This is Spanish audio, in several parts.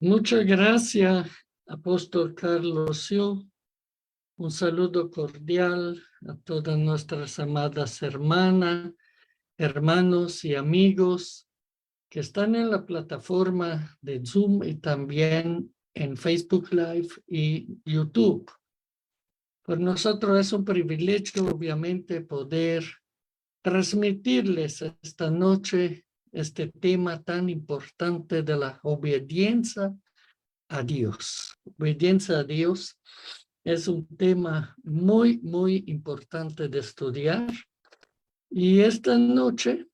Muchas gracias, Apóstol Carlos Sio. Un saludo cordial a todas nuestras amadas hermanos y amigos que están en la plataforma de Zoom y también en Facebook Live y YouTube. Por nosotros es un privilegio, obviamente, poder transmitirles esta noche este tema tan importante de la obediencia a Dios. Obediencia a Dios es un tema muy importante de estudiar. Y esta noche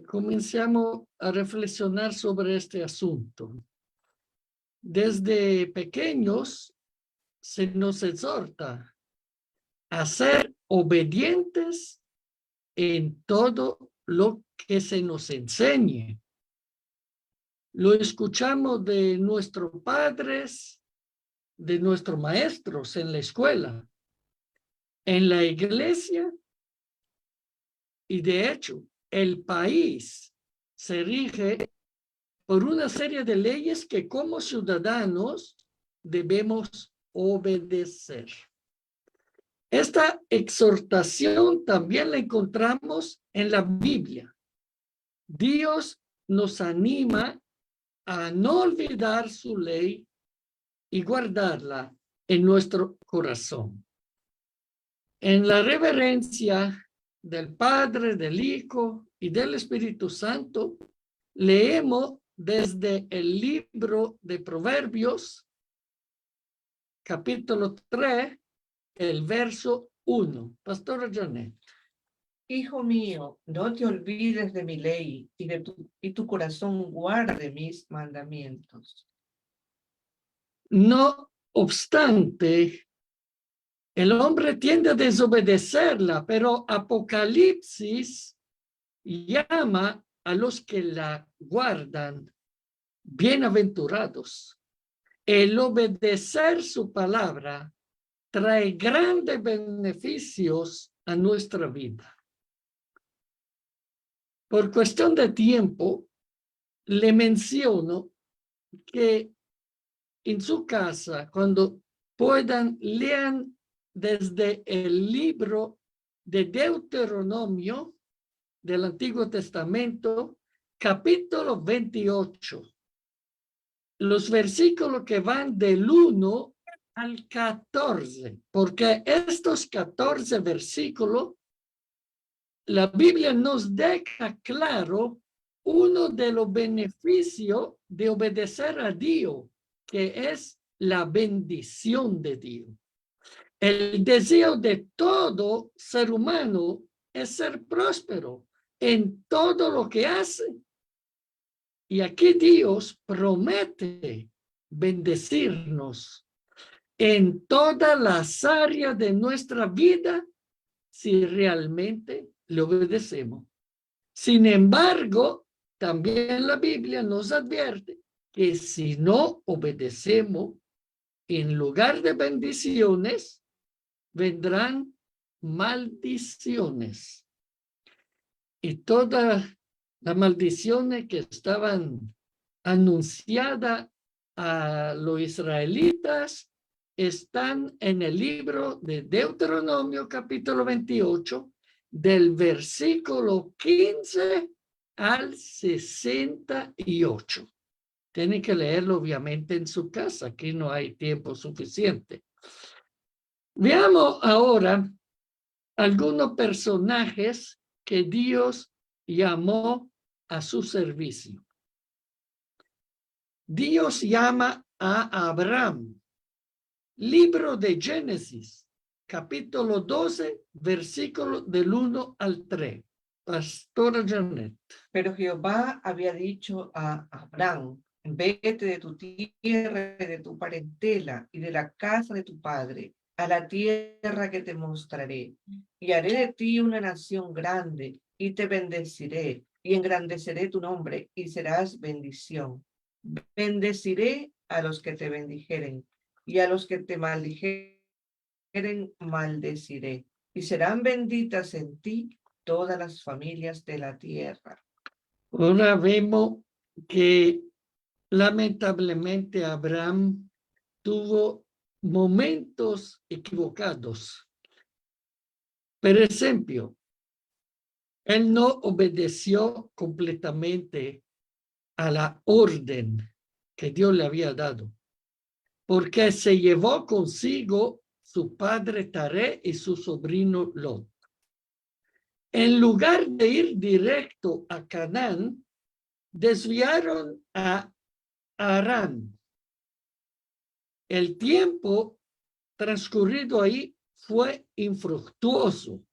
comenzamos a reflexionar sobre este asunto. Desde pequeños se nos exhorta a ser obedientes en todo lo que se nos enseñe. Lo escuchamos de nuestros padres, de nuestros maestros en la escuela, en la iglesia, y de hecho el país se rige por una serie de leyes que como ciudadanos debemos obedecer. Esta exhortación también la encontramos en la Biblia. Dios nos anima a no olvidar su ley y guardarla en nuestro corazón. En la reverencia del Padre, del Hijo y del Espíritu Santo, leemos desde el libro de Proverbios, capítulo 3, el verso 1. Pastora Janet. Hijo mío, no te olvides de mi ley y tu corazón guarde mis mandamientos. No obstante, el hombre tiende a desobedecerla, pero Apocalipsis llama a los que la guardan bienaventurados. El obedecer su palabra trae grandes beneficios a nuestra vida. Por cuestión de tiempo, le menciono que en su casa, cuando puedan, lean desde el libro de Deuteronomio del Antiguo Testamento, capítulo 28. Los versículos que van del 1 al 14, porque estos 14 versículos, la Biblia nos deja claro uno de los beneficios de obedecer a Dios, que es la bendición de Dios. El deseo de todo ser humano es ser próspero en todo lo que hace. Y aquí Dios promete bendecirnos en todas las áreas de nuestra vida si realmente le obedecemos. Sin embargo, también la Biblia nos advierte que si no obedecemos, en lugar de bendiciones, vendrán maldiciones. Y todas las maldiciones que estaban anunciadas a los israelitas están en el libro de Deuteronomio capítulo 28, del versículo 15 al 68. Tienen que leerlo obviamente en su casa, aquí no hay tiempo suficiente. Veamos ahora algunos personajes que Dios llamó a su servicio. Dios llama a Abraham. Libro de Génesis, capítulo 12, versículo del 1 al 3. Pastora Janet. Pero Jehová había dicho a Abraham, vete de tu tierra, de tu parentela y de la casa de tu padre, a la tierra que te mostraré, y haré de ti una nación grande, y te bendeciré, y engrandeceré tu nombre, y serás bendición. Bendeciré a los que te bendijeren, y a los que te maldijeren, maldeciré, y serán benditas en ti todas las familias de la tierra. Ahora vemos que lamentablemente Abraham tuvo momentos equivocados. Por ejemplo, él no obedeció completamente a la orden que Dios le había dado, porque se llevó consigo su padre Taré y su sobrino Lot. En lugar de ir directo a Canaán, desviaron a Harán. El tiempo transcurrido ahí fue infructuoso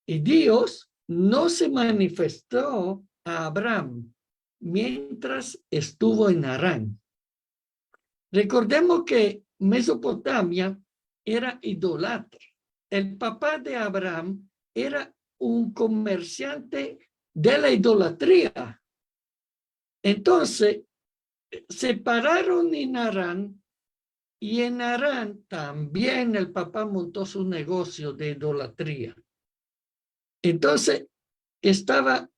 y Dios no se manifestó a Abraham mientras estuvo en Harán. Recordemos que Mesopotamia era idólatra. El papá de Abraham era un comerciante de la idolatría. Entonces, se pararon en Harán y en Harán también el papá montó su negocio de idolatría. Entonces, estaba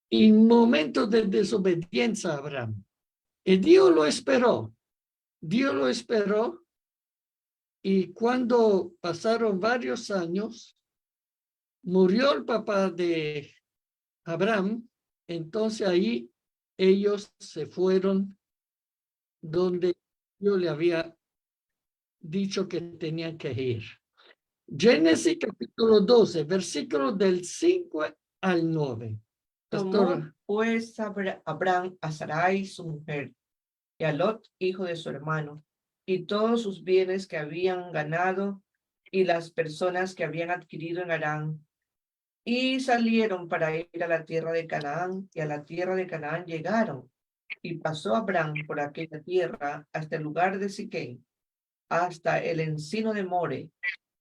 en momento de desobediencia a Abraham. Y Dios lo esperó. Dios lo esperó y cuando pasaron varios años, murió el papá de Abraham, entonces ahí ellos se fueron donde Dios le había dicho que tenían que ir. Génesis capítulo 12, versículos del 5 al 9. Tomó Pastor, pues Abraham a Sarai su mujer, y a Lot, hijo de su hermano, y todos sus bienes que habían ganado, y las personas que habían adquirido en Harán, y salieron para ir a la tierra de Canaán, y a la tierra de Canaán llegaron. Y pasó Abraham por aquella tierra hasta el lugar de Siquén, hasta el encino de More,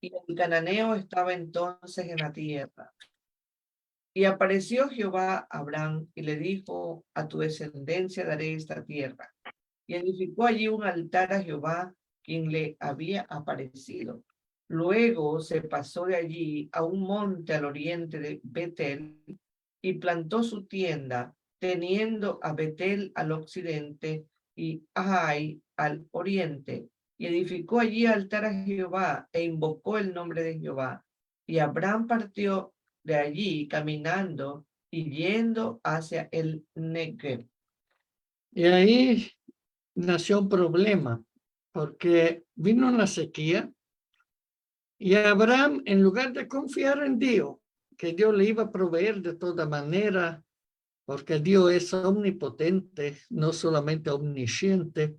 y el cananeo estaba entonces en la tierra. Y apareció Jehová a Abraham y le dijo: a tu descendencia daré esta tierra. Y edificó allí un altar a Jehová, quien le había aparecido. Luego se pasó de allí a un monte al oriente de Betel y plantó su tienda, teniendo a Betel al occidente y a Ai al oriente. Y edificó allí altar a Jehová e invocó el nombre de Jehová. Y Abraham partió de allí caminando y yendo hacia el Negev. y ahí nació un problema, porque vino una sequía y Abraham, en lugar de confiar en Dios, que Dios le iba a proveer de toda manera, porque Dios es omnipotente, no solamente omnisciente,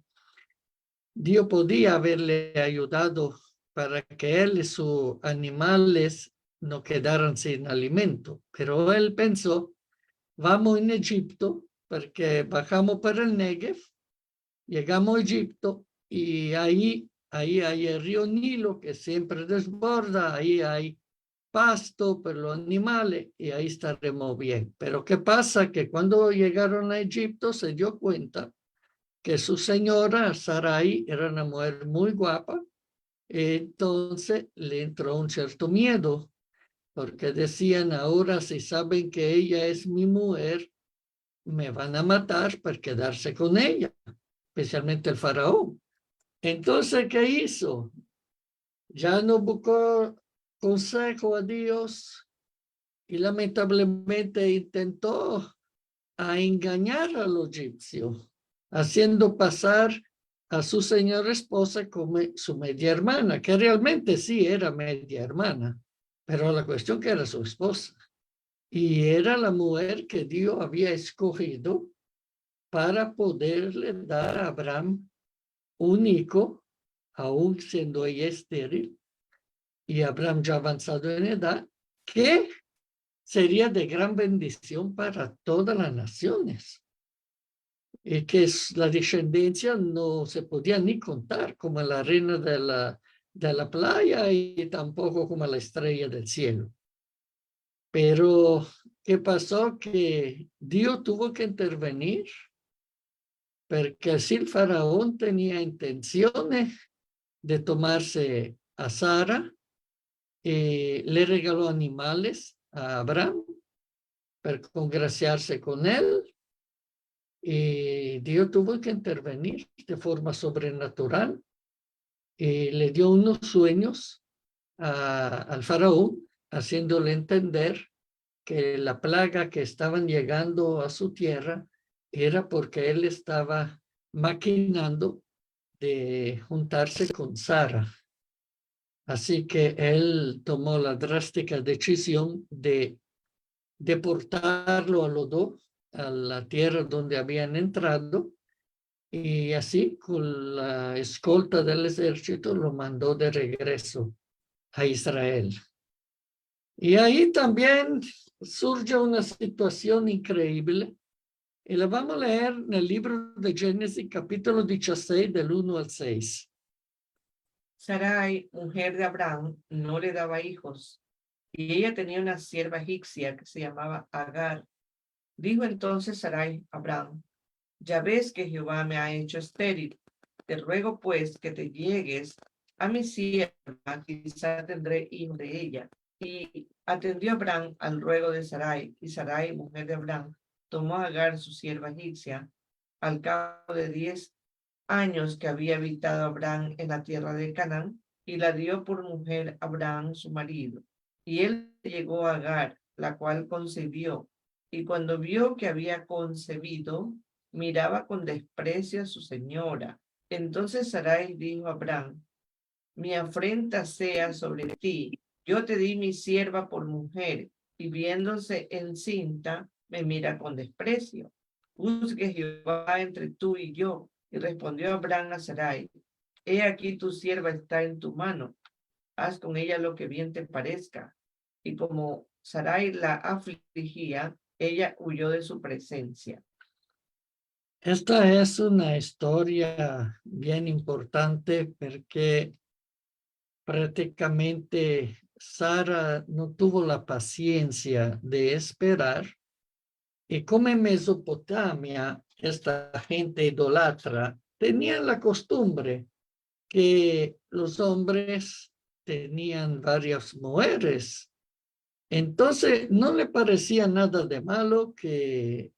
Dios podía haberle ayudado para que él y sus animales no quedaran sin alimento, pero él pensó, vamos en Egipto, porque bajamos para el Negev, llegamos a Egipto y ahí hay el río Nilo que siempre desborda, ahí hay pasto para los animales y ahí estaremos bien. Pero ¿qué pasa? Que cuando llegaron a Egipto se dio cuenta que su señora Sarai era una mujer muy guapa, entonces le entró un cierto miedo, porque decían, ahora si saben que ella es mi mujer, me van a matar por quedarse con ella, especialmente el faraón. Entonces, ¿qué hizo? Ya no buscó consejo a Dios y lamentablemente intentó a engañar a los egipcios, haciendo pasar a su señora esposa como su media hermana, que realmente sí era media hermana, pero la cuestión que era su esposa. Y era la mujer que Dios había escogido para poderle dar a Abraham un hijo, aún siendo ella estéril, y Abraham ya avanzado en edad, que sería de gran bendición para todas las naciones. Y que la descendencia no se podía ni contar como la reina de la playa y tampoco como la estrella del cielo. Pero, ¿qué pasó? Que Dios tuvo que intervenir porque si el faraón tenía intenciones de tomarse a Sara, le regaló animales a Abraham para congraciarse con él y Dios tuvo que intervenir de forma sobrenatural y le dio unos sueños al faraón, haciéndole entender que la plaga que estaban llegando a su tierra era porque él estaba maquinando de juntarse con Sara. Así que él tomó la drástica decisión de deportarlo a los dos a la tierra donde habían entrado, y así con la escolta del ejército lo mandó de regreso a Israel. Y ahí también surge una situación increíble, y la vamos a leer en el libro de Génesis, capítulo 16, del 1 al 6. Sarai, mujer de Abraham, no le daba hijos, y ella tenía una sierva egipcia que se llamaba Agar. Dijo entonces Sarai a Abraham: ya ves que Jehová me ha hecho estéril. Te ruego pues que te llegues a mi sierva, quizá tendré hijo de ella. Y atendió Abraham al ruego de Sarai, y Sarai, mujer de Abraham, tomó a Agar, su sierva egipcia, al cabo de 10 años que había habitado Abraham en la tierra de Canaán, y la dio por mujer a Abraham, su marido. Y él llegó a Agar, la cual concibió, y cuando vio que había concebido, miraba con desprecio a su señora. Entonces Sarai dijo a Abraham: mi afrenta sea sobre ti. Yo te di mi sierva por mujer, y viéndose encinta, me mira con desprecio. Juzgue Jehová entre tú y yo. Y respondió Abraham a Sarai: he aquí tu sierva está en tu mano. Haz con ella lo que bien te parezca. Y como Sarai la afligía, ella huyó de su presencia. Esta es una historia bien importante porque prácticamente Sara no tuvo la paciencia de esperar, y como en Mesopotamia esta gente idolatra tenía la costumbre que los hombres tenían varias mujeres. Entonces no le parecía nada de malo que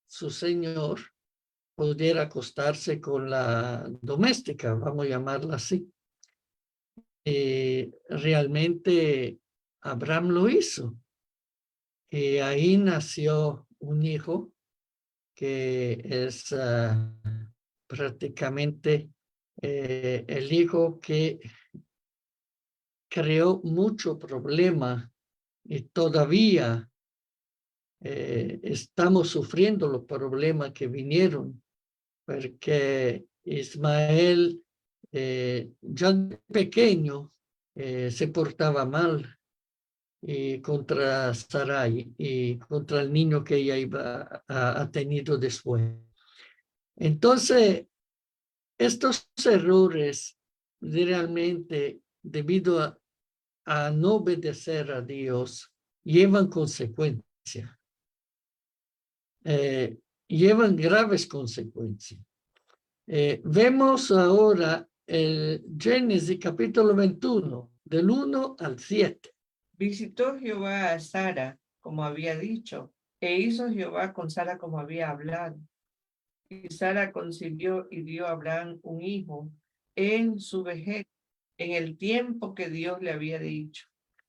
su señor pudiera acostarse con la doméstica, vamos a llamarla así. Realmente Abraham lo hizo. Y ahí nació un hijo que es prácticamente el hijo que creó mucho problema, y todavía estamos sufriendo los problemas que vinieron, porque Ismael ya pequeño se portaba mal y contra Sarai y contra el niño que ella iba a tenido después. Entonces, estos errores realmente, debido a no obedecer a Dios, llevan consecuencias, llevan graves consecuencias. Vemos ahora el Génesis capítulo 21, del 1 al 7. Visitó Jehová a Sara, como había dicho, e hizo Jehová con Sara como había hablado. Y Sara concibió y dio a Abraham un hijo en su vejez, en el tiempo que Dios le había dicho.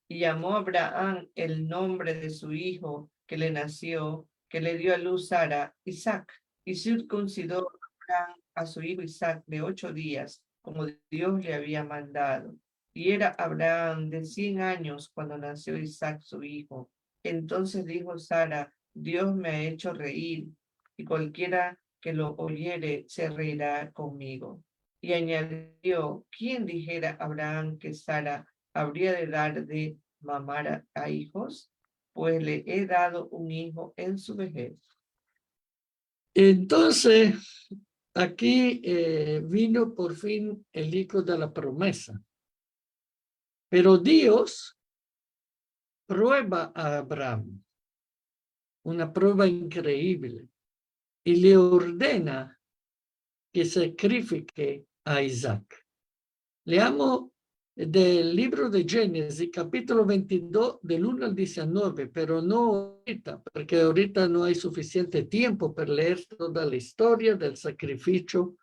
Y llamó a Abraham el nombre de su hijo que le nació, que le dio a luz Sara, Isaac. Y circuncidó Abraham a su hijo Isaac de 8 días, como Dios le había mandado. Y era Abraham de 100 años cuando nació Isaac su hijo. Entonces dijo Sara: Dios me ha hecho reír, y cualquiera que lo oyere se reirá conmigo. Y añadió: ¿quién dijera a Abraham que Sara habría de dar de mamar a hijos? Pues le he dado un hijo en su vejez. Entonces, aquí vino por fin el hijo de la promesa. Pero Dios prueba a Abraham, una prueba increíble, y le ordena que sacrifique a Isaac. Leamos del libro de Génesis, capítulo 22, del 1 al 19, pero no ahorita, porque ahorita no hay suficiente tiempo para leer toda la historia del sacrificio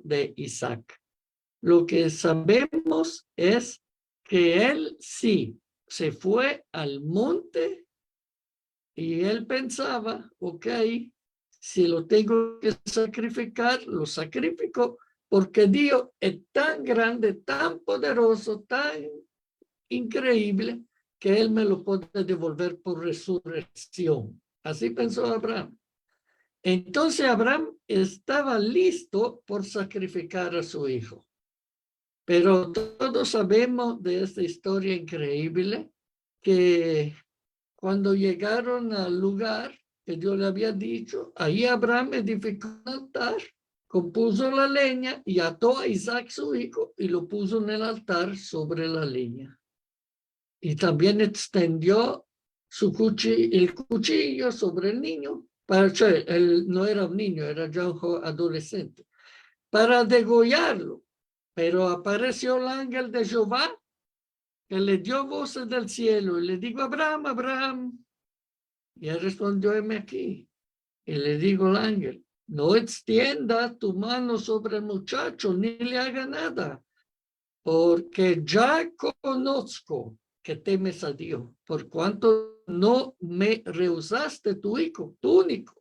de Isaac. Lo que sabemos es que él sí se fue al monte y él pensaba, ok, si lo tengo que sacrificar, lo sacrifico, porque Dios es tan grande, tan poderoso, tan increíble, que Él me lo puede devolver por resurrección. Así pensó Abraham. Entonces Abraham estaba listo por sacrificar a su hijo. Pero todos sabemos de esta historia increíble que cuando llegaron al lugar que Dios le había dicho, ahí Abraham edificó un altar, compuso la leña y ató a Isaac su hijo y lo puso en el altar sobre la leña. Y también extendió el cuchillo sobre el niño, él no era un niño, era ya un adolescente, para degollarlo. Pero apareció el ángel de Jehová que le dio voces del cielo y le dijo, Abraham, Abraham. Y él respondió, heme aquí. Y le dijo al ángel, no extienda tu mano sobre el muchacho, ni le haga nada, porque ya conozco que temes a Dios, por cuanto no me rehusaste tu hijo, tu único.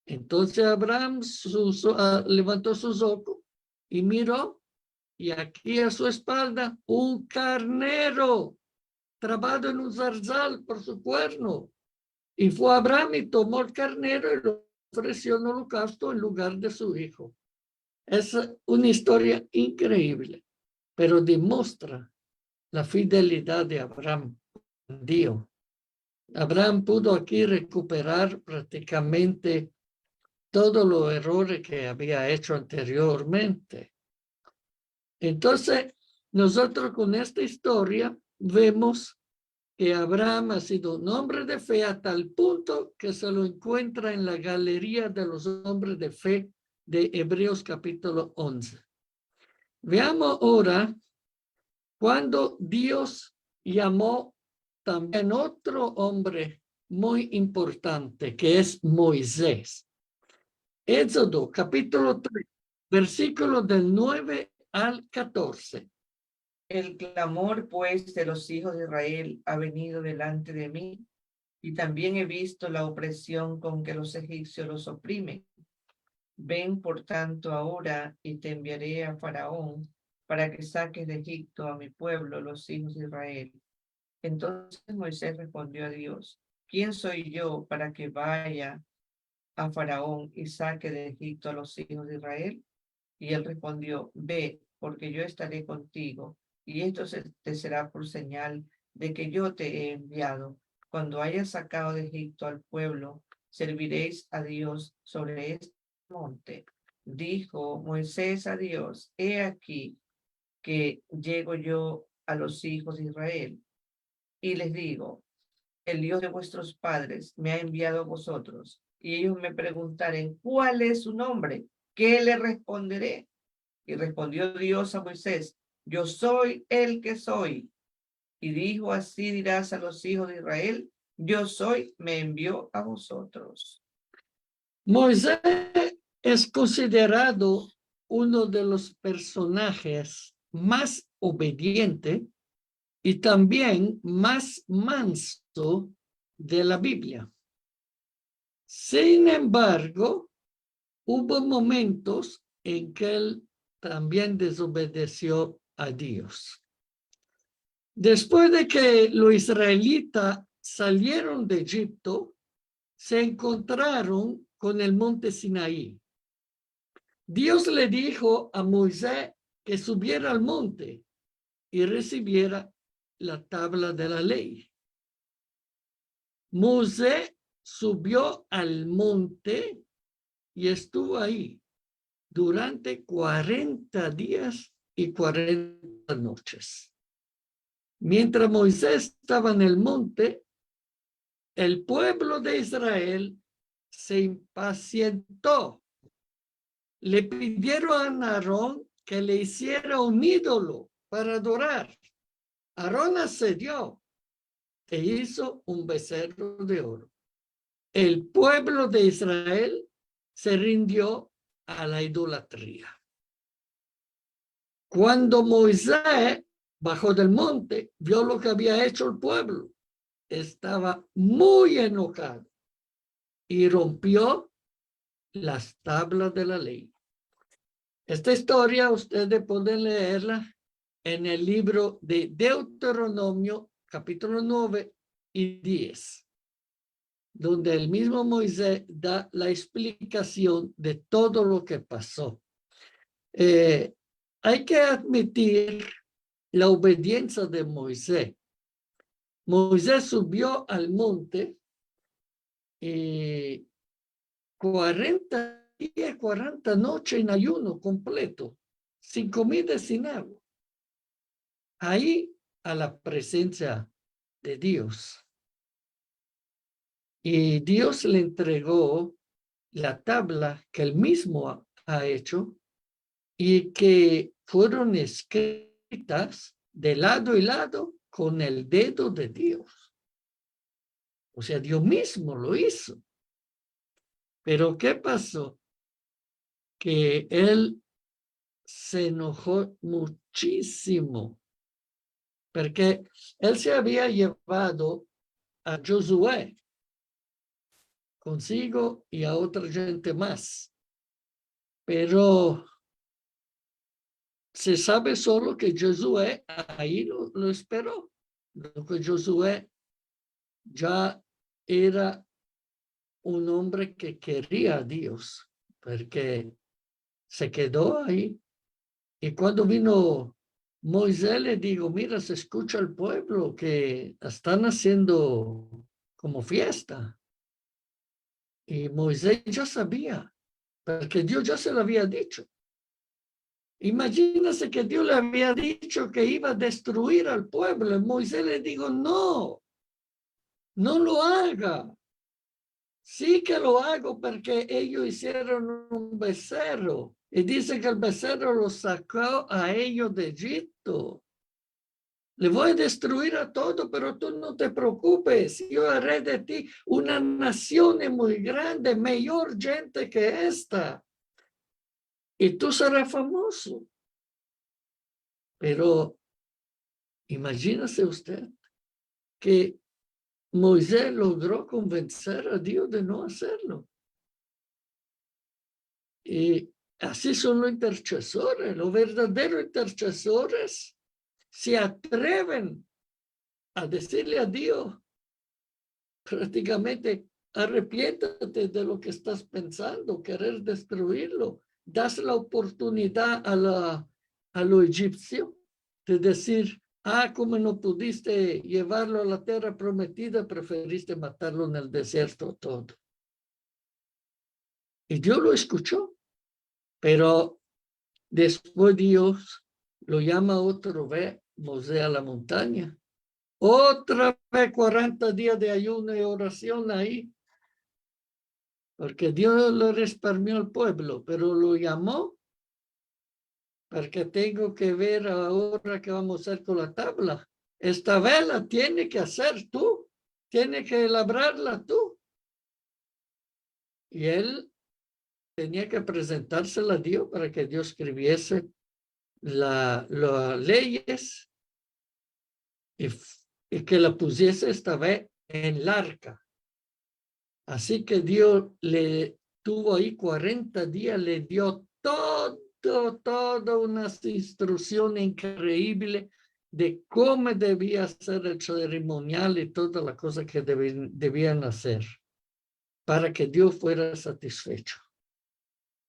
Entonces Abraham levantó sus ojos y miró, y aquí a su espalda un carnero trabado en un zarzal por su cuerno. Y fue Abraham y tomó el carnero y lo ofreció en holocausto en lugar de su hijo. Es una historia increíble, pero demuestra la fidelidad de Abraham a Dios. Abraham pudo aquí recuperar prácticamente todos los errores que había hecho anteriormente. Entonces, nosotros con esta historia vemos que Abraham ha sido un hombre de fe a tal punto que se lo encuentra en la galería de los hombres de fe de Hebreos capítulo 11. Veamos ahora cuando Dios llamó también otro hombre muy importante, que es Moisés. Éxodo capítulo 3, versículos del 9 al 14. El clamor, pues, de los hijos de Israel ha venido delante de mí, y también he visto la opresión con que los egipcios los oprimen. Ven, por tanto, ahora, y te enviaré a Faraón, para que saques de Egipto a mi pueblo, los hijos de Israel. Entonces Moisés respondió a Dios, ¿quién soy yo para que vaya a Faraón y saque de Egipto a los hijos de Israel? Y él respondió, ve, porque yo estaré contigo, y esto te será por señal de que yo te he enviado. Cuando hayas sacado de Egipto al pueblo, serviréis a Dios sobre este monte. Dijo Moisés a Dios, he aquí que llego yo a los hijos de Israel, y les digo, el Dios de vuestros padres me ha enviado a vosotros, y ellos me preguntaren, ¿cuál es su nombre? ¿Qué le responderé? Y respondió Dios a Moisés, yo soy el que soy. Y dijo, así dirás a los hijos de Israel, yo soy, me envió a vosotros. Moisés es considerado uno de los personajes más obedientes y también más manso de la Biblia. Sin embargo, hubo momentos en que él también desobedeció a Dios. Después de que los israelitas salieron de Egipto, se encontraron con el monte Sinaí. Dios le dijo a Moisés que subiera al monte y recibiera la tabla de la ley. Moisés subió al monte y estuvo ahí durante 40 días y 40 noches. Mientras Moisés estaba en el monte, el pueblo de Israel se impacientó. Le pidieron a Aarón que le hiciera un ídolo para adorar. Aarón accedió e hizo un becerro de oro. El pueblo de Israel se rindió a la idolatría. Cuando Moisés bajó del monte, vio lo que había hecho el pueblo. Estaba muy enojado y rompió las tablas de la ley. Esta historia ustedes pueden leerla en el libro de Deuteronomio, capítulo 9 y 10, donde el mismo Moisés da la explicación de todo lo que pasó. Hay que admitir la obediencia de Moisés. Moisés subió al monte y 40 días, 40 noches en ayuno completo, sin comida, sin agua. Ahí a la presencia de Dios. Y Dios le entregó la tabla que él mismo ha hecho y que fueron escritas de lado y lado con el dedo de Dios. O sea, Dios mismo lo hizo. Pero ¿qué pasó? Que él se enojó muchísimo porque él se había llevado a Josué consigo y a otra gente más. Pero se sabe solo que Josué ahí lo esperó. Que Josué ya era un hombre que quería a Dios, porque se quedó ahí. Y cuando vino Moisés, le digo, mira, se escucha el pueblo que están haciendo como fiesta. Y Moisés ya sabía, porque Dios ya se lo había dicho. Imagínese que Dios le había dicho que iba a destruir al pueblo. Y Moisés le dijo, no, no lo haga. Sí que lo hago porque ellos hicieron un becerro. Y dice que el becerro lo sacó a ellos de Egipto. Le voy a destruir a todo, pero tú no te preocupes. Yo haré de ti una nación muy grande, mayor gente que esta. Y tú serás famoso. Pero imagínese usted que Moisés logró convencer a Dios de no hacerlo. Y así son los intercesores. Los verdaderos intercesores se atreven a decirle a Dios prácticamente, arrepiéntate de lo que estás pensando, querer destruirlo. Das la oportunidad a lo egipcio de decir, como no pudiste llevarlo a la tierra prometida, preferiste matarlo en el desierto todo. Y Dios lo escuchó, pero después Dios lo llama otra vez Moisés a la montaña. Otra vez 40 días de ayuno y oración ahí. Porque Dios lo resparmió al pueblo, pero lo llamó porque tengo que ver ahora qué vamos a hacer con la tabla. Esta vela tiene que hacer tú, tiene que labrarla tú. Y él tenía que presentársela a Dios para que Dios escribiese las leyes y que la pusiese esta vez en el arca. Así que Dios le tuvo ahí 40 días, le dio toda una instrucción increíble de cómo debía ser el ceremonial y todas las cosas que debían hacer para que Dios fuera satisfecho.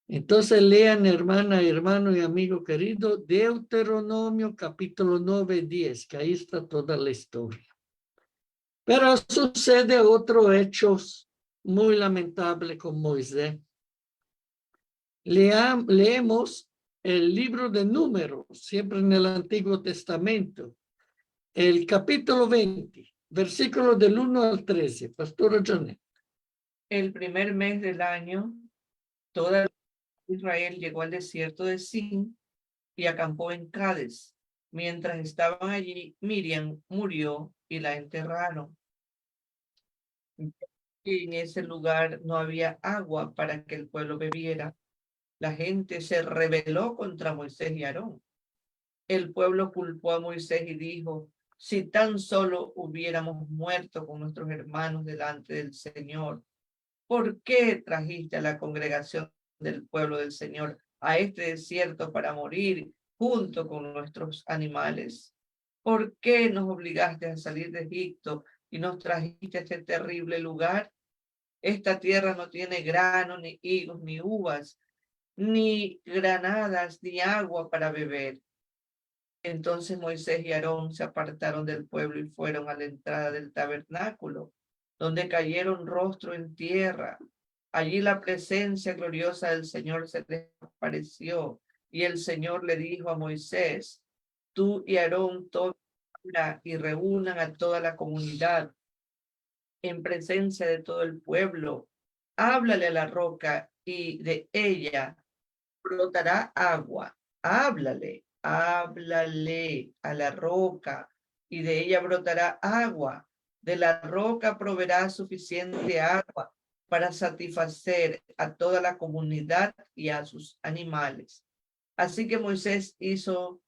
Entonces lean, hermana, hermano y amigo querido, Deuteronomio capítulo 9, 10, que ahí está toda la historia. Pero sucede otro hechos muy lamentable con Moisés. Leemos el libro de Números, siempre en el Antiguo Testamento, el capítulo 20, versículos del 1 al 13. Pastora Janet. El primer mes del año, toda Israel llegó al desierto de Sin y acampó en Cades. Mientras estaban allí, Miriam murió y la enterraron. Y en ese lugar no había agua para que el pueblo bebiera. La gente se rebeló contra Moisés y Aarón. El pueblo culpó a Moisés y dijo, si tan solo hubiéramos muerto con nuestros hermanos delante del Señor, ¿por qué trajiste a la congregación del pueblo del Señor a este desierto para morir junto con nuestros animales? ¿Por qué nos obligaste a salir de Egipto y nos trajiste a este terrible lugar? Esta tierra no tiene grano, ni higos, ni uvas, ni granadas, ni agua para beber. Entonces Moisés y Aarón se apartaron del pueblo y fueron a la entrada del tabernáculo, donde cayeron rostro en tierra. Allí la presencia gloriosa del Señor se les apareció y el Señor le dijo a Moisés, tú y Aarón tomen y reúnan a toda la comunidad en presencia de todo el pueblo. Háblale a la roca y de ella brotará agua. Háblale, háblale a la roca y de ella brotará agua. De la roca proveerá suficiente agua para satisfacer a toda la comunidad y a sus animales. Así que Moisés hizo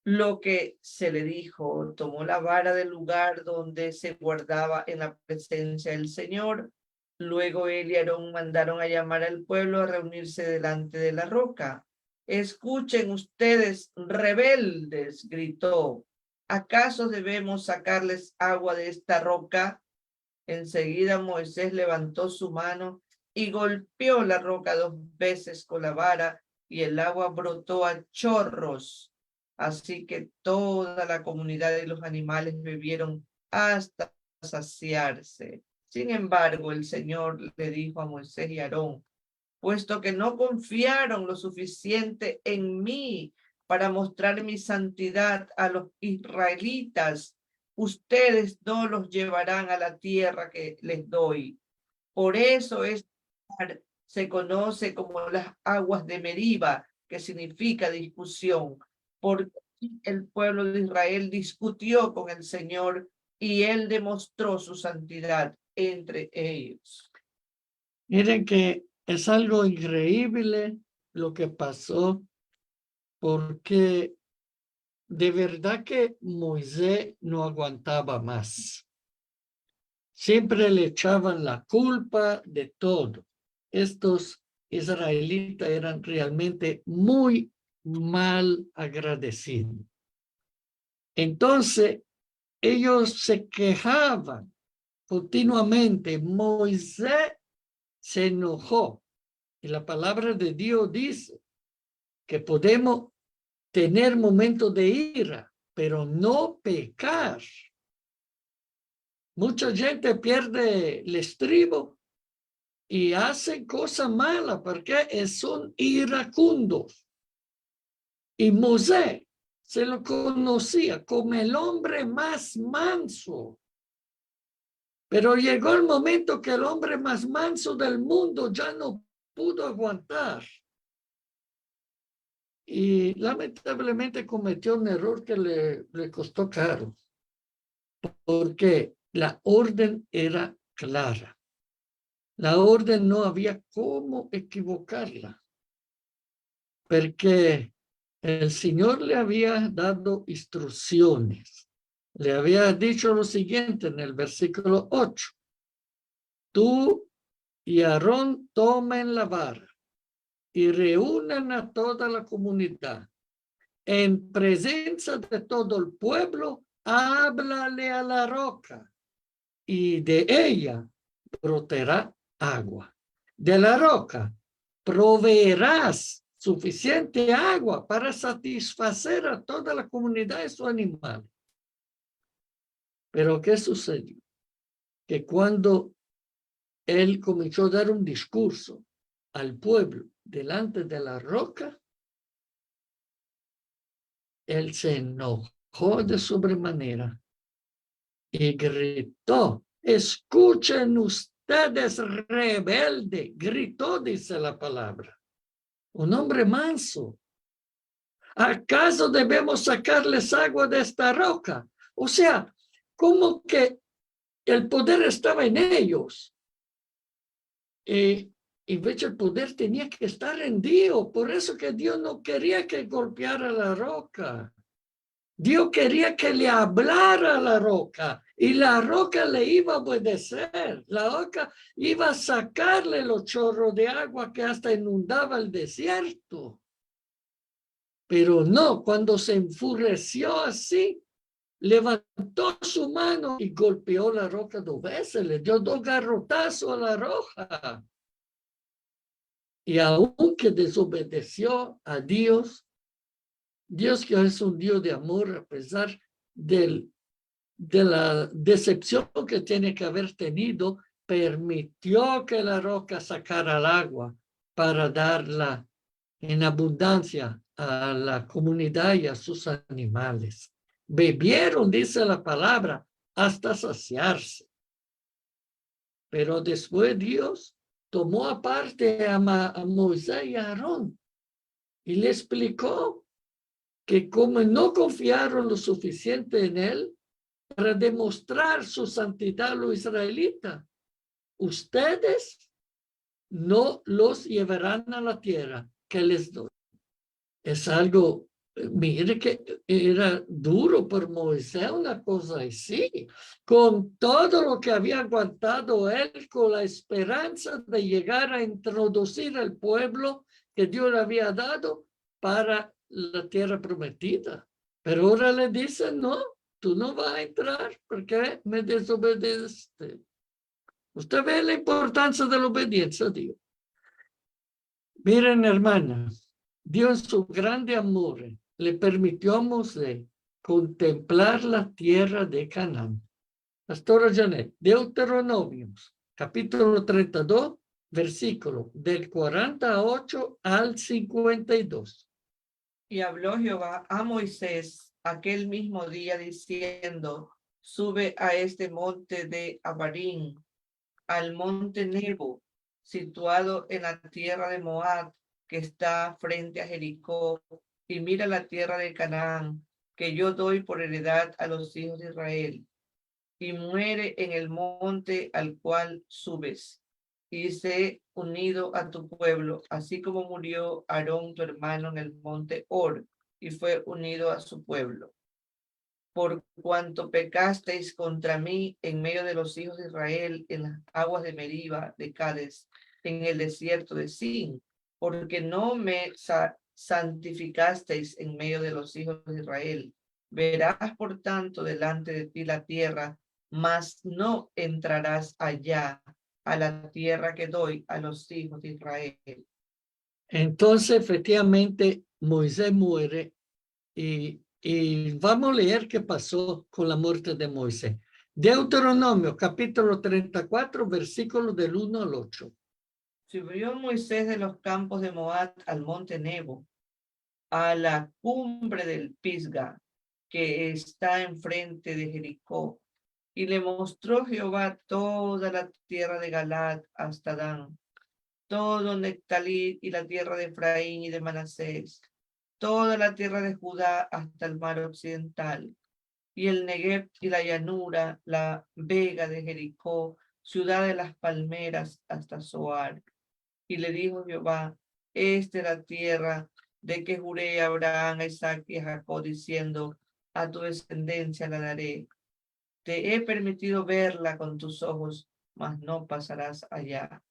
lo que se le dijo, tomó la vara del lugar donde se guardaba en la presencia del Señor. Luego él y Aarón mandaron a llamar al pueblo a reunirse delante de la roca. Escuchen ustedes, rebeldes, gritó. ¿Acaso debemos sacarles agua de esta roca? Enseguida Moisés levantó su mano y golpeó la roca 2 veces con la vara y el agua brotó a chorros. Así que toda la comunidad y los animales bebieron hasta saciarse. Sin embargo, el Señor le dijo a Moisés y Aarón, puesto que no confiaron lo suficiente en mí para mostrar mi santidad a los israelitas, ustedes no los llevarán a la tierra que les doy. Por eso este lugar se conoce como las aguas de Meriba, que significa discusión, porque el pueblo de Israel discutió con el Señor y él demostró su santidad entre ellos. Miren que es algo increíble lo que pasó, porque de verdad que Moisés no aguantaba más. Siempre le echaban la culpa de todo. Estos israelitas eran realmente muy mal agradecidos. Entonces, ellos se quejaban continuamente. Moisés se enojó. Y la palabra de Dios dice que podemos tener momentos de ira, pero no pecar. Mucha gente pierde el estribo y hacen cosas malas porque son iracundos. Y Moisés se lo conocía como el hombre más manso. Pero llegó el momento que el hombre más manso del mundo ya no pudo aguantar. Y lamentablemente cometió un error que le costó caro, porque la orden era clara. La orden no había cómo equivocarla, porque el Señor le había dado instrucciones. Le había dicho lo siguiente en el versículo 8. Tú y Aarón tomen la vara y reúnan a toda la comunidad. En presencia de todo el pueblo, háblale a la roca y de ella brotará agua. De la roca proveerás suficiente agua para satisfacer a toda la comunidad y sus animales. Pero ¿qué sucedió? Que cuando él comenzó a dar un discurso al pueblo delante de la roca, él se enojó de sobremanera y gritó, escuchen ustedes rebelde, gritó, dice la palabra, un hombre manso. ¿Acaso debemos sacarles agua de esta roca? O sea, como que el poder estaba en ellos. En vez el poder tenía que estar en Dios. Por eso que Dios no quería que golpeara la roca. Dios quería que le hablara a la roca y la roca le iba a obedecer. La roca iba a sacarle los chorros de agua que hasta inundaba el desierto. Pero no, cuando se enfureció así, levantó su mano y golpeó la roca 2 veces, le dio 2 garrotazos a la roca. Y aunque desobedeció a Dios, Dios que es un Dios de amor, a pesar de la decepción que tiene que haber tenido, permitió que la roca sacara el agua para darla en abundancia a la comunidad y a sus animales. Bebieron, dice la palabra, hasta saciarse. Pero después Dios tomó aparte a Moisés y a Aarón y le explicó que como no confiaron lo suficiente en él para demostrar su santidad a los israelitas, ustedes no los llevarán a la tierra que les doy. Es algo, mire que era duro por Moisés una cosa así, con todo lo que había aguantado él, con la esperanza de llegar a introducir al pueblo que Dios le había dado para la tierra prometida. Pero ahora le dicen, no, tú no vas a entrar porque me desobedeciste. Usted ve la importancia de la obediencia a Dios. Miren, hermanas, Dios en su grande amor le permitió a Moisés contemplar la tierra de Canaán. Pastora Janet, Deuteronomios, capítulo 32, versículo del 48 al 52. Y habló Jehová a Moisés aquel mismo día diciendo, sube a este monte de Abarín, al monte Nebo, situado en la tierra de Moab, que está frente a Jericó, y mira la tierra de Canaán, que yo doy por heredad a los hijos de Israel, y muere en el monte al cual subes, y sé unido a tu pueblo, así como murió Aarón tu hermano en el monte Hor, y fue unido a su pueblo. Por cuanto pecasteis contra mí en medio de los hijos de Israel en las aguas de Meriba, de Cades, en el desierto de Sin, porque no me santificasteis en medio de los hijos de Israel. Verás, por tanto, delante de ti la tierra, mas no entrarás allá a la tierra que doy a los hijos de Israel. Entonces, efectivamente, Moisés muere y vamos a leer qué pasó con la muerte de Moisés. Deuteronomio, capítulo 34, versículos del 1 al 8. Subió Moisés de los campos de Moab al monte Nebo, a la cumbre del Pisga, que está enfrente de Jericó, y le mostró Jehová toda la tierra de Galaad hasta Dan, todo Nectalí y la tierra de Efraín y de Manasés, toda la tierra de Judá hasta el mar occidental, y el Negev y la llanura, la vega de Jericó, ciudad de las palmeras hasta Zoar. Y le dijo Jehová, esta es la tierra de que juré a Abraham, a Isaac y a Jacob, diciendo, a tu descendencia la daré. Te he permitido verla con tus ojos, mas no pasarás allá.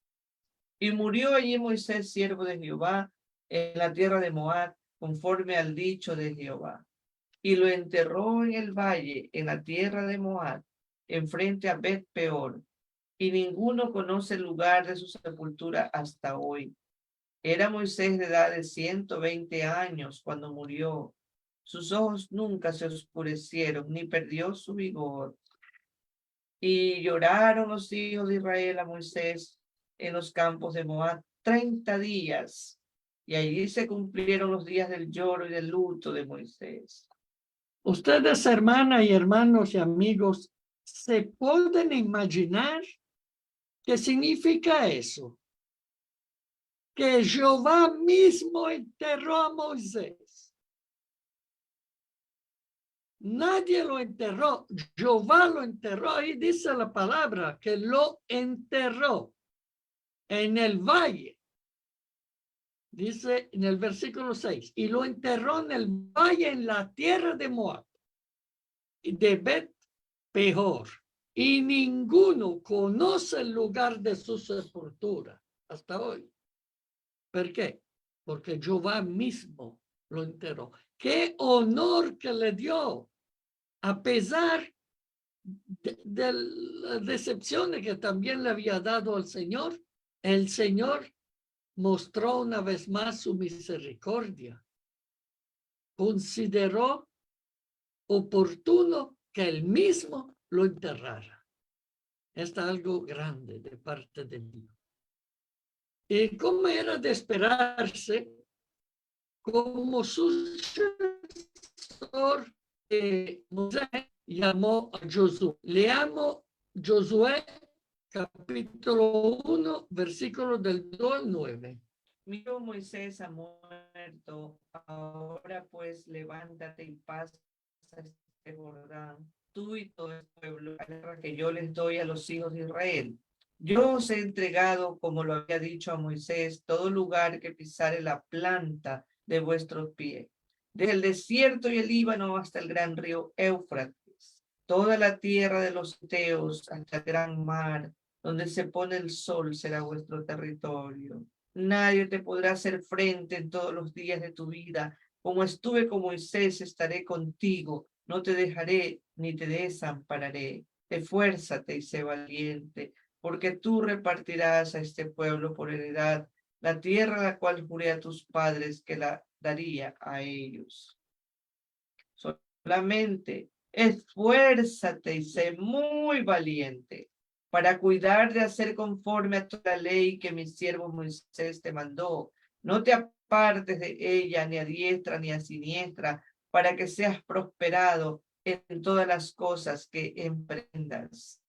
Y murió allí Moisés, siervo de Jehová, en la tierra de Moab, conforme al dicho de Jehová. Y lo enterró en el valle, en la tierra de Moab, enfrente a Bet Peor. Y ninguno conoce el lugar de su sepultura hasta hoy. Era Moisés de edad de 120 años cuando murió. Sus ojos nunca se oscurecieron, ni perdió su vigor. Y lloraron los hijos de Israel a Moisés en los campos de Moab 30 días. Y allí se cumplieron los días del lloro y del luto de Moisés. Ustedes, hermanas y hermanos y amigos, ¿se pueden imaginar qué significa eso? Que Jehová mismo enterró a Moisés. nadie lo enterró. Jehová lo enterró. Ahí dice la palabra que lo enterró en el valle. Dice en el versículo 6, y lo enterró en el valle en la tierra de Moab, de Bet Peor. Y ninguno conoce el lugar de su sepultura hasta hoy. ¿Por qué? Porque Jehová mismo lo enterró. ¡Qué honor que le dio! A pesar de las decepciones que también le había dado al Señor, el Señor mostró una vez más su misericordia. Consideró oportuno que él mismo lo enterrara. Esto es algo grande de parte de Dios. Y como era de esperarse, como sucesor Moisés llamó a Josué. Leamos Josué capítulo 1, versículos del 2 al 9. Miro Moisés ha muerto, ahora pues levántate y pasa este Jordán, tú y todo el pueblo, a la tierra que yo les doy a los hijos de Israel. Yo os he entregado, como lo había dicho a Moisés, todo lugar que pisare la planta de vuestros pies, desde el desierto y el Líbano hasta el gran río Éufrates, toda la tierra de los Teos hasta el gran mar, donde se pone el sol será vuestro territorio. Nadie te podrá hacer frente en todos los días de tu vida. Como estuve con Moisés, estaré contigo. No te dejaré ni te desampararé. Esfuérzate y sé valiente, porque tú repartirás a este pueblo por heredad la tierra a la cual juré a tus padres que la daría a ellos. Solamente esfuérzate y sé muy valiente para cuidar de hacer conforme a toda la ley que mi siervo Moisés te mandó. No te apartes de ella ni a diestra ni a siniestra, para que seas prosperado en todas las cosas que emprendas.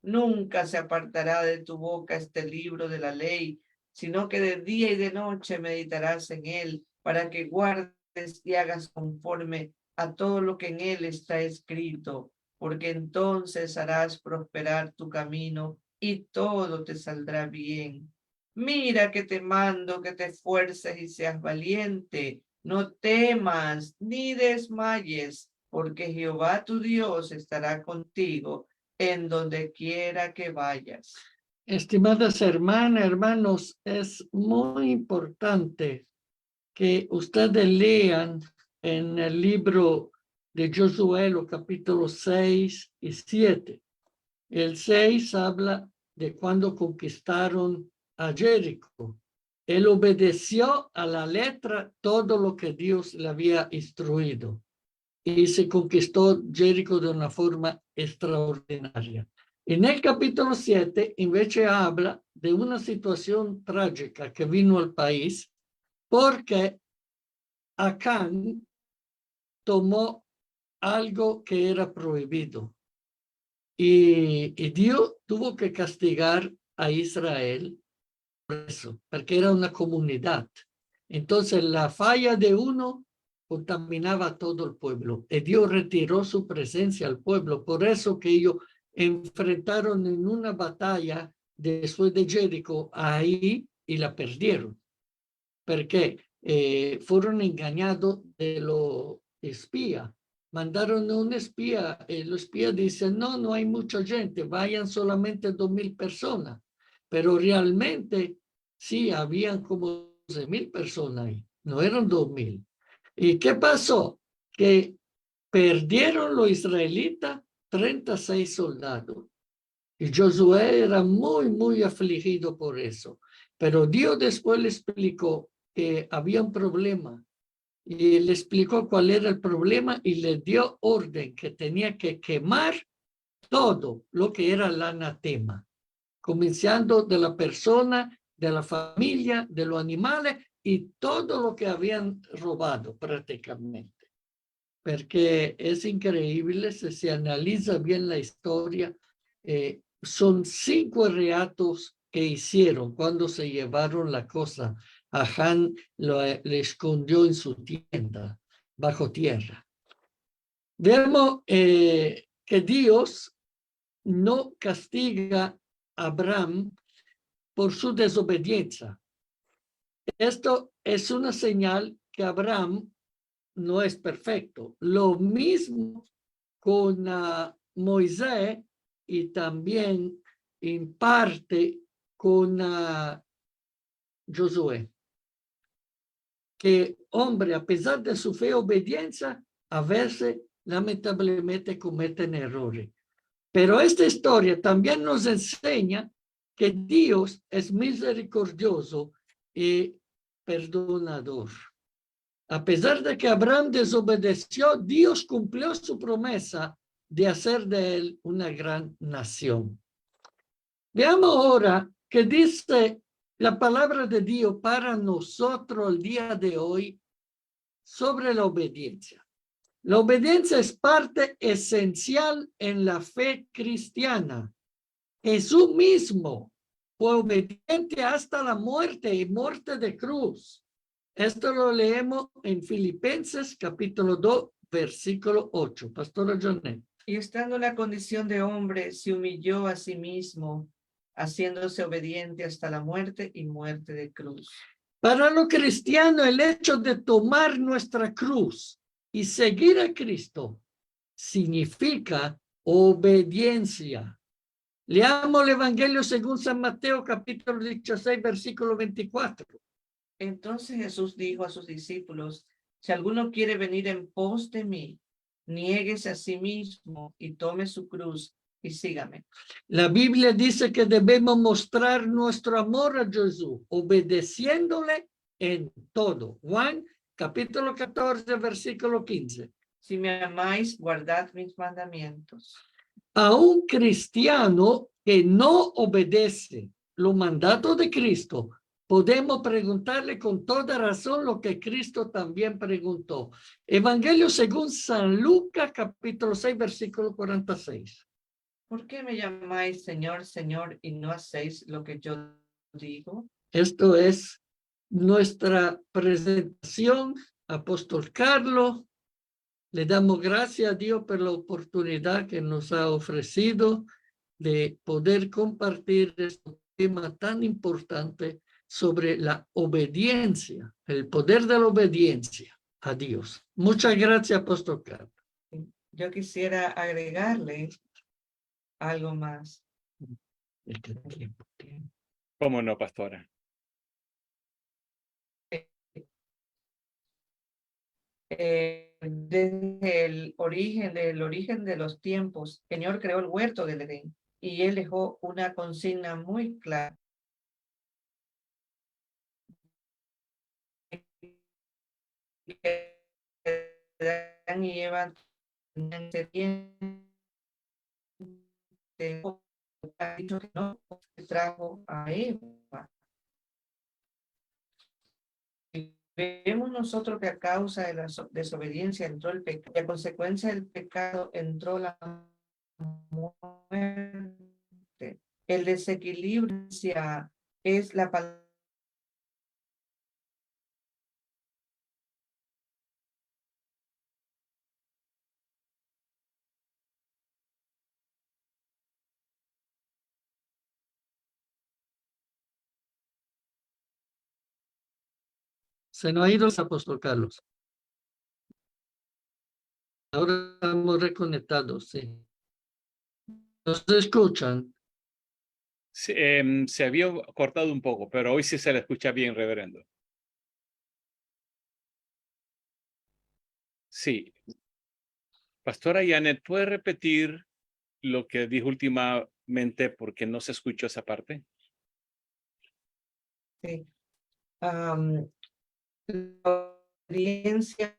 Nunca se apartará de tu boca este libro de la ley, sino que de día y de noche meditarás en él, para que guardes y hagas conforme a todo lo que en él está escrito, porque entonces harás prosperar tu camino y todo te saldrá bien. Mira que te mando que te esfuerces y seas valiente, no temas ni desmayes, porque Jehová tu Dios estará contigo en donde quiera que vayas. Estimadas hermanas, hermanos, es muy importante que ustedes lean en el libro de Josué, los capítulos 6 y 7. El 6 habla de cuando conquistaron a Jericó. Él obedeció a la letra todo lo que Dios le había instruido y se conquistó Jericó de una forma extraordinaria. En el capítulo 7, invece habla de una situación trágica que vino al país porque Acán tomó algo que era prohibido y Dios tuvo que castigar a Israel por eso, porque era una comunidad. Entonces la falla de uno contaminaba a todo el pueblo y Dios retiró su presencia al pueblo. Por eso que ellos enfrentaron en una batalla después de Jericó ahí y la perdieron, porque fueron engañados de los espías. Mandaron a un espía, los espías dicen, no, no hay mucha gente, vayan solamente 2,000 personas, pero realmente sí, habían como 11,000 personas ahí, no eran 2,000. ¿Y qué pasó? Que perdieron los israelitas 36 soldados. Y Josué era muy, muy afligido por eso. Pero Dios después le explicó que había un problema y le explicó cuál era el problema y le dio orden que tenía que quemar todo lo que era el anatema, comenzando de la persona, de la familia, de los animales y todo lo que habían robado prácticamente. Porque es increíble, si se analiza bien la historia, son 5 reatos que hicieron cuando se llevaron la cosa. Acán le escondió en su tienda, bajo tierra. Vemos que Dios no castiga a Abraham por su desobediencia. Esto es una señal que Abraham no es perfecto. Lo mismo con Moisés y también en parte con Josué. Que hombre, a pesar de su fe y obediencia, a veces lamentablemente cometen errores. Pero esta historia también nos enseña que Dios es misericordioso y perdonador. A pesar de que Abraham desobedeció, Dios cumplió su promesa de hacer de él una gran nación. Veamos ahora qué dice la palabra de Dios para nosotros el día de hoy sobre la obediencia. La obediencia es parte esencial en la fe cristiana. Jesús mismo fue obediente hasta la muerte y muerte de cruz. Esto lo leemos en Filipenses capítulo 2, versículo 8. Pastora Jonet. Y estando en la condición de hombre, se humilló a sí mismo, haciéndose obediente hasta la muerte y muerte de cruz. Para los cristianos, el hecho de tomar nuestra cruz y seguir a Cristo significa obediencia. Leamos el Evangelio según San Mateo, capítulo 16, versículo 24. Entonces Jesús dijo a sus discípulos, si alguno quiere venir en pos de mí, niéguese a sí mismo y tome su cruz y sígame. La Biblia dice que debemos mostrar nuestro amor a Jesús, obedeciéndole en todo. Juan, capítulo 14, versículo 15. Si me amáis, guardad mis mandamientos. A un cristiano que no obedece los mandatos de Cristo, podemos preguntarle con toda razón lo que Cristo también preguntó. Evangelio según San Lucas, capítulo 6, versículo 46. ¿Por qué me llamáis Señor, Señor, y no hacéis lo que yo digo? Esto es nuestra presentación, Apóstol Carlos. Le damos gracias a Dios por la oportunidad que nos ha ofrecido de poder compartir este tema tan importante sobre la obediencia, el poder de la obediencia a Dios. Muchas gracias, Apóstol Carlos. Yo quisiera agregarle algo más. ¿Cómo no, pastora? Desde el origen de los tiempos, el Señor creó el huerto del Edén y Él dejó una consigna muy clara. Adán y Eva tenían ha dicho que no trajo a Eva. Y vemos nosotros que a causa de la desobediencia entró el pecado y a consecuencia del pecado entró la muerte. El desequilibrio es la palabra. Se nos ha ido el Apóstol Carlos. Ahora estamos reconectados, sí. ¿Nos escuchan? Se había cortado un poco, pero hoy sí se le escucha bien, reverendo. Sí. Pastora Janet, ¿puede repetir lo que dijo últimamente porque no se escuchó esa parte? Sí. La obediencia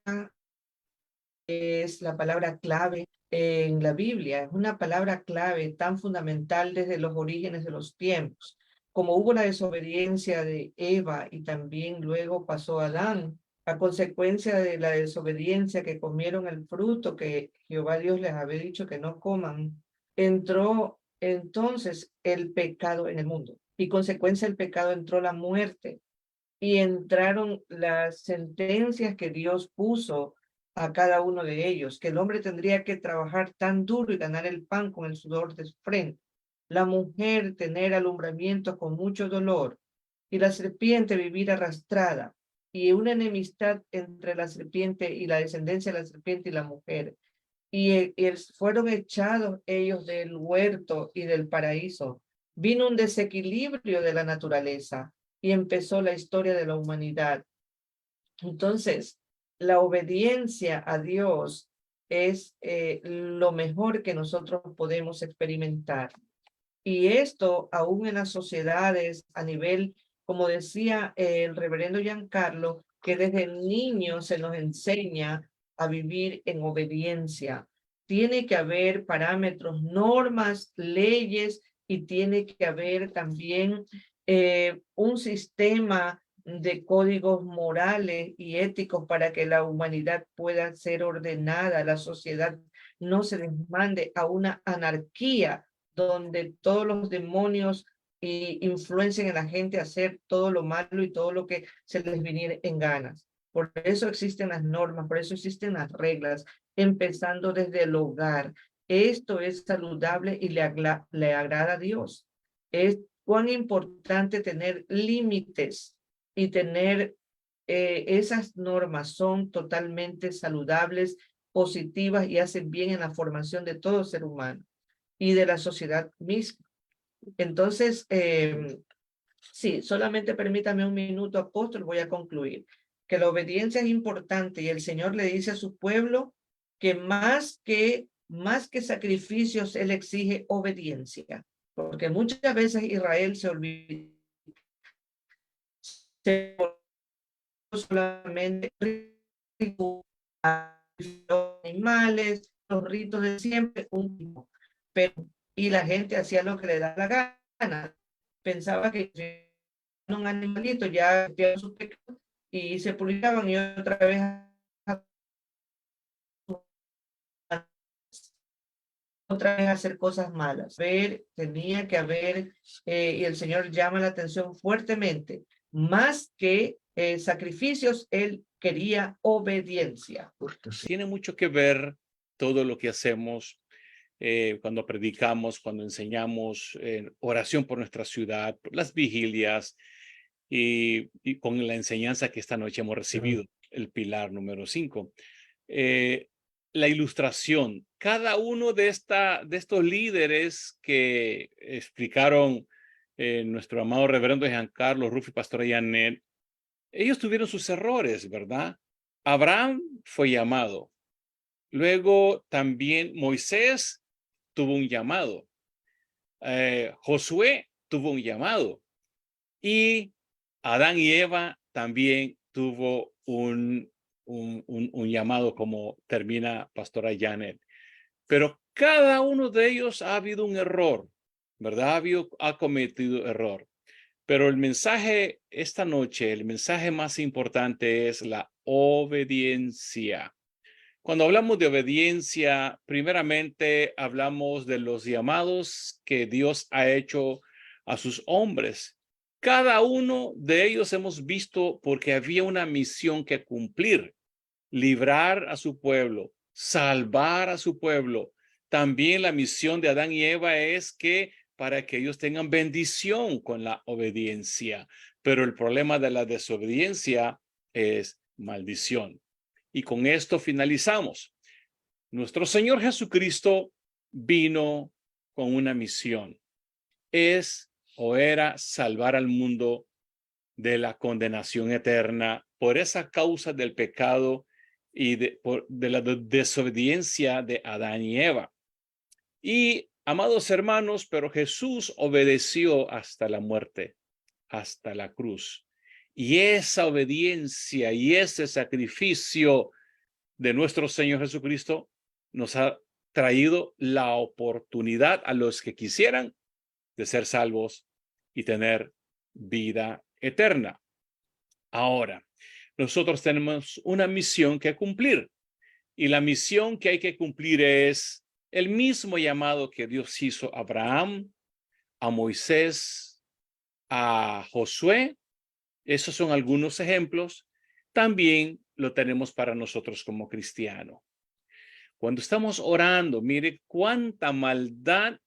es la palabra clave en la Biblia, es una palabra clave tan fundamental desde los orígenes de los tiempos. Como hubo la desobediencia de Eva y también luego pasó a Adán, a consecuencia de la desobediencia que comieron el fruto que Jehová Dios les había dicho que no coman, entró entonces el pecado en el mundo y consecuencia del pecado entró la muerte y entraron las sentencias que Dios puso a cada uno de ellos, que el hombre tendría que trabajar tan duro y ganar el pan con el sudor de su frente, la mujer tener alumbramiento con mucho dolor, y la serpiente vivir arrastrada, y una enemistad entre la serpiente y la descendencia de la serpiente y la mujer. Y fueron echados ellos del huerto y del paraíso. Vino un desequilibrio de la naturaleza y empezó la historia de la humanidad. Entonces, la obediencia a Dios es lo mejor que nosotros podemos experimentar. Y esto, aún en las sociedades, a nivel, como decía el reverendo Giancarlo, que desde niños se nos enseña a vivir en obediencia. Tiene que haber parámetros, normas, leyes, y tiene que haber también un sistema de códigos morales y éticos para que la humanidad pueda ser ordenada, la sociedad no se desmande a una anarquía donde todos los demonios influencien en la gente a hacer todo lo malo y todo lo que se les viniera en ganas. Por eso existen las normas, por eso existen las reglas, empezando desde el hogar. Esto es saludable y le agrada a Dios. Es cuán importante tener límites y tener esas normas son totalmente saludables, positivas y hacen bien en la formación de todo ser humano y de la sociedad misma. Entonces, sí, solamente permítame un minuto, apóstol, voy a concluir. Que la obediencia es importante y el Señor le dice a su pueblo que más que sacrificios, Él exige obediencia. Porque muchas veces Israel se olvida solamente los animales, los ritos de siempre, un tipo. Pero, y la gente hacía lo que le da la gana. Pensaba que un animalito ya su pecado y se purificaban y otra vez hacer cosas malas. Tenía que haber, y el Señor llama la atención fuertemente, más que sacrificios, Él quería obediencia. Tiene mucho que ver todo lo que hacemos cuando predicamos, cuando enseñamos oración por nuestra ciudad, por las vigilias y con la enseñanza que esta noche hemos recibido, el pilar número 5. La ilustración, cada uno de estos líderes que explicaron nuestro amado reverendo Giancarlo, Rufo y pastora Janet, ellos tuvieron sus errores, ¿verdad? Abraham fue llamado. Luego también Moisés tuvo un llamado. Josué tuvo un llamado. Y Adán y Eva también tuvo un llamado, como termina pastora Janet. Pero cada uno de ellos ha habido un error, ¿verdad? Ha cometido error. Pero el mensaje esta noche, el mensaje más importante es la obediencia. Cuando hablamos de obediencia, primeramente hablamos de los llamados que Dios ha hecho a sus hombres. Cada uno de ellos hemos visto porque había una misión que cumplir, librar a su pueblo, salvar a su pueblo. También la misión de Adán y Eva es que para que ellos tengan bendición con la obediencia. Pero el problema de la desobediencia es maldición. Y con esto finalizamos. Nuestro Señor Jesucristo vino con una misión. Era salvar al mundo de la condenación eterna por esa causa del pecado y de la desobediencia de Adán y Eva. Y, amados hermanos, pero Jesús obedeció hasta la muerte, hasta la cruz. Y esa obediencia y ese sacrificio de nuestro Señor Jesucristo nos ha traído la oportunidad a los que quisieran de ser salvos y tener vida eterna. Ahora, nosotros tenemos una misión que cumplir y la misión que hay que cumplir es el mismo llamado que Dios hizo a Abraham, a Moisés, a Josué. Esos son algunos ejemplos. También lo tenemos para nosotros como cristianos. Cuando estamos orando, mire cuánta maldad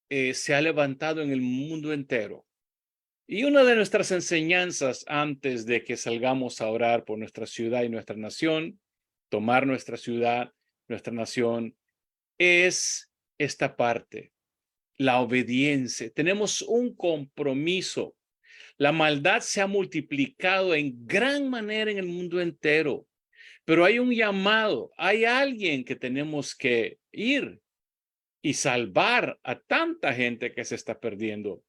se ha levantado en el mundo entero. Y una de nuestras enseñanzas antes de que salgamos a orar por nuestra ciudad y nuestra nación, tomar nuestra ciudad, nuestra nación, es esta parte, la obediencia. Tenemos un compromiso. La maldad se ha multiplicado en gran manera en el mundo entero, pero hay un llamado, hay alguien que tenemos que ir y salvar a tanta gente que se está perdiendo.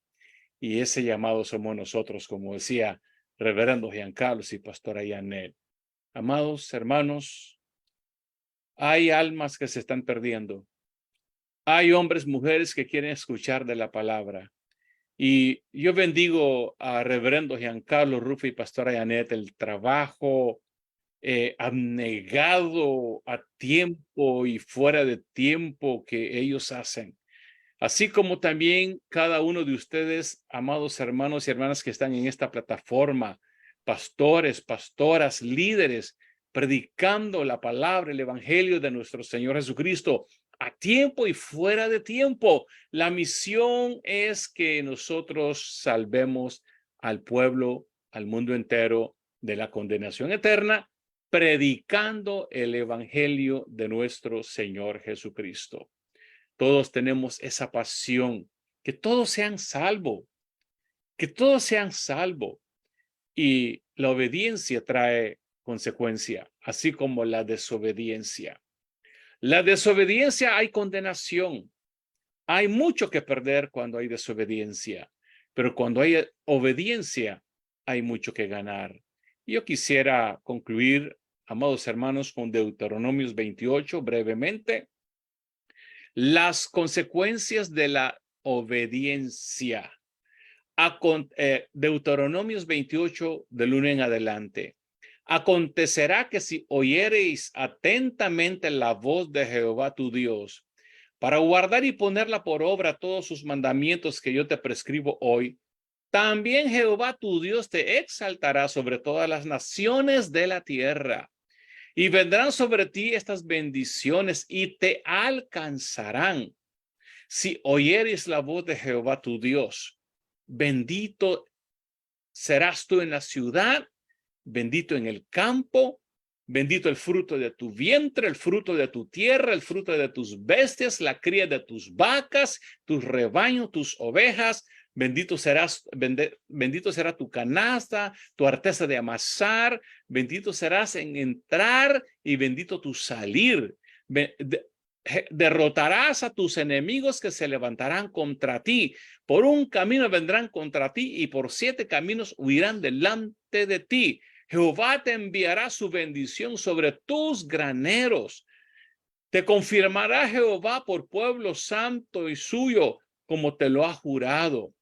Y ese llamado somos nosotros, como decía Reverendo Giancarlo y Pastora Janet. Amados hermanos, hay almas que se están perdiendo. Hay hombres, mujeres que quieren escuchar de la palabra. Y yo bendigo a Reverendo Giancarlo Rufo y Pastora Janet el trabajo abnegado a tiempo y fuera de tiempo que ellos hacen. Así como también cada uno de ustedes, amados hermanos y hermanas que están en esta plataforma, pastores, pastoras, líderes, predicando la palabra, el evangelio de nuestro Señor Jesucristo a tiempo y fuera de tiempo. La misión es que nosotros salvemos al pueblo, al mundo entero de la condenación eterna, predicando el evangelio de nuestro Señor Jesucristo. Todos tenemos esa pasión, que todos sean salvos, que todos sean salvos. Y la obediencia trae consecuencia, así como la desobediencia. La desobediencia hay condenación. Hay mucho que perder cuando hay desobediencia, pero cuando hay obediencia hay mucho que ganar. Yo quisiera concluir, amados hermanos, con Deuteronomios 28 brevemente. Las consecuencias de la obediencia. Deuteronomios 28 del 1 en adelante. Acontecerá que si oyereis atentamente la voz de Jehová tu Dios, para guardar y ponerla por obra todos sus mandamientos que yo te prescribo hoy, también Jehová tu Dios te exaltará sobre todas las naciones de la tierra. Y vendrán sobre ti estas bendiciones y te alcanzarán si oyeres la voz de Jehová tu Dios. Bendito serás tú en la ciudad, bendito en el campo, bendito el fruto de tu vientre, el fruto de tu tierra, el fruto de tus bestias, la cría de tus vacas, tus rebaños, tus ovejas. Bendito será tu canasta, tu arteza de amasar, bendito serás en entrar y bendito tu salir. Derrotarás a tus enemigos que se levantarán contra ti. Por un camino vendrán contra ti y por 7 caminos huirán delante de ti. Jehová te enviará su bendición sobre tus graneros. Te confirmará Jehová por pueblo santo y suyo, como te lo ha jurado.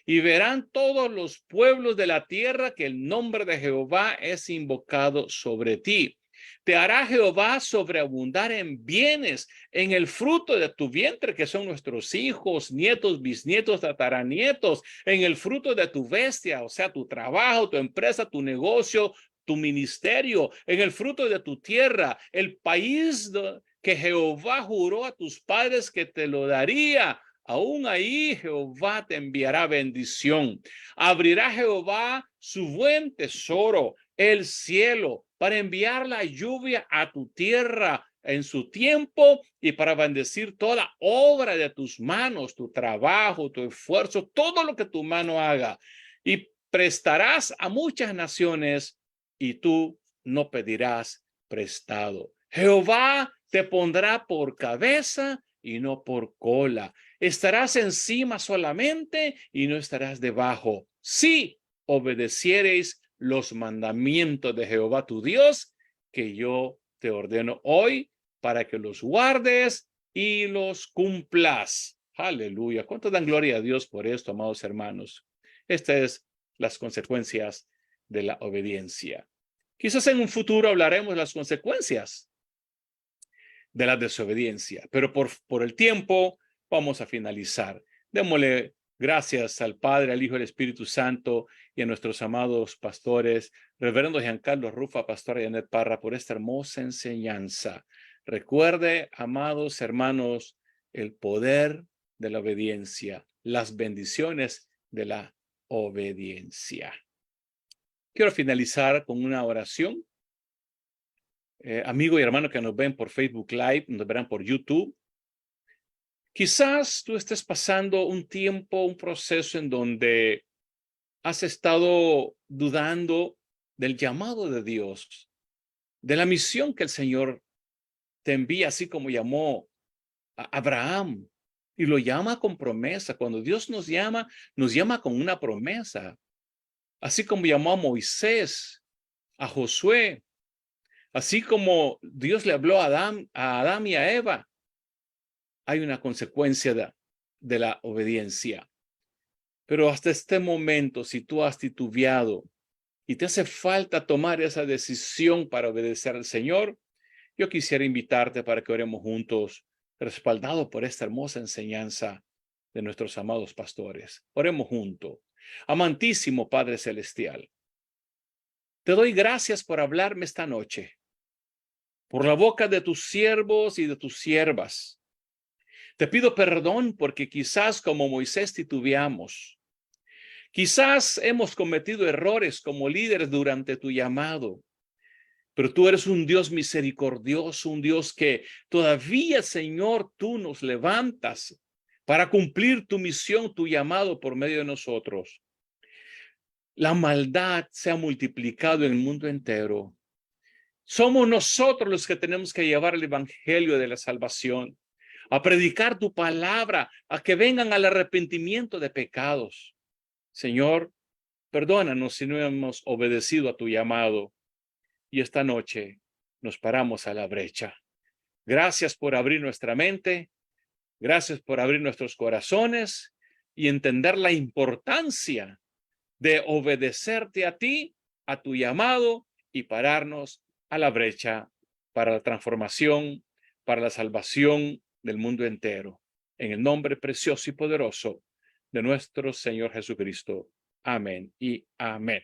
Y verán todos los pueblos de la tierra que el nombre de Jehová es invocado sobre ti. Te hará Jehová sobreabundar en bienes, en el fruto de tu vientre, que son nuestros hijos, nietos, bisnietos, tataranietos, en el fruto de tu bestia, o sea, tu trabajo, tu empresa, tu negocio, tu ministerio, en el fruto de tu tierra, el país que Jehová juró a tus padres que te lo daría. Aún ahí Jehová te enviará bendición. Abrirá Jehová su buen tesoro, el cielo, para enviar la lluvia a tu tierra en su tiempo y para bendecir toda obra de tus manos, tu trabajo, tu esfuerzo, todo lo que tu mano haga. Y prestarás a muchas naciones y tú no pedirás prestado. Jehová te pondrá por cabeza y no por cola. Estarás encima solamente y no estarás debajo. Si obedeciereis los mandamientos de Jehová tu Dios, que yo te ordeno hoy para que los guardes y los cumplas. Aleluya. ¿Cuánto dan gloria a Dios por esto, amados hermanos? Estas es las consecuencias de la obediencia. Quizás en un futuro hablaremos de las consecuencias de la desobediencia, pero por el tiempo vamos a finalizar. Démosle Gracias al Padre, al Hijo y al Espíritu Santo y a nuestros amados pastores, Reverendo Giancarlo Rufa, Pastora Janet Parra, por esta hermosa enseñanza. Recuerde, amados hermanos, el poder de la obediencia, las bendiciones de la obediencia. Quiero finalizar con una oración. Amigo y hermano que nos ven por Facebook Live, nos verán por YouTube. Quizás tú estés pasando un tiempo, un proceso en donde has estado dudando del llamado de Dios, de la misión que el Señor te envía, así como llamó a Abraham, y lo llama con promesa. Cuando Dios nos llama con una promesa, así como llamó a Moisés, a Josué, así como Dios le habló a Adán y a Eva. Hay una consecuencia de la obediencia. Pero hasta este momento, si tú has titubeado y te hace falta tomar esa decisión para obedecer al Señor, yo quisiera invitarte para que oremos juntos, respaldado por esta hermosa enseñanza de nuestros amados pastores. Oremos juntos. Amantísimo Padre Celestial, te doy gracias por hablarme esta noche, por la boca de tus siervos y de tus siervas. Te pido perdón porque quizás como Moisés titubeamos. Quizás hemos cometido errores como líderes durante tu llamado. Pero tú eres un Dios misericordioso, un Dios que todavía, Señor, tú nos levantas para cumplir tu misión, tu llamado por medio de nosotros. La maldad se ha multiplicado en el mundo entero. Somos nosotros los que tenemos que llevar el evangelio de la salvación, a predicar tu palabra, a que vengan al arrepentimiento de pecados. Señor, perdónanos si no hemos obedecido a tu llamado. Y esta noche nos paramos a la brecha. Gracias por abrir nuestra mente. Gracias por abrir nuestros corazones y entender la importancia de obedecerte a ti, a tu llamado y pararnos a la brecha para la transformación, para la salvación del mundo entero. En el nombre precioso y poderoso de nuestro Señor Jesucristo. Amén y amén.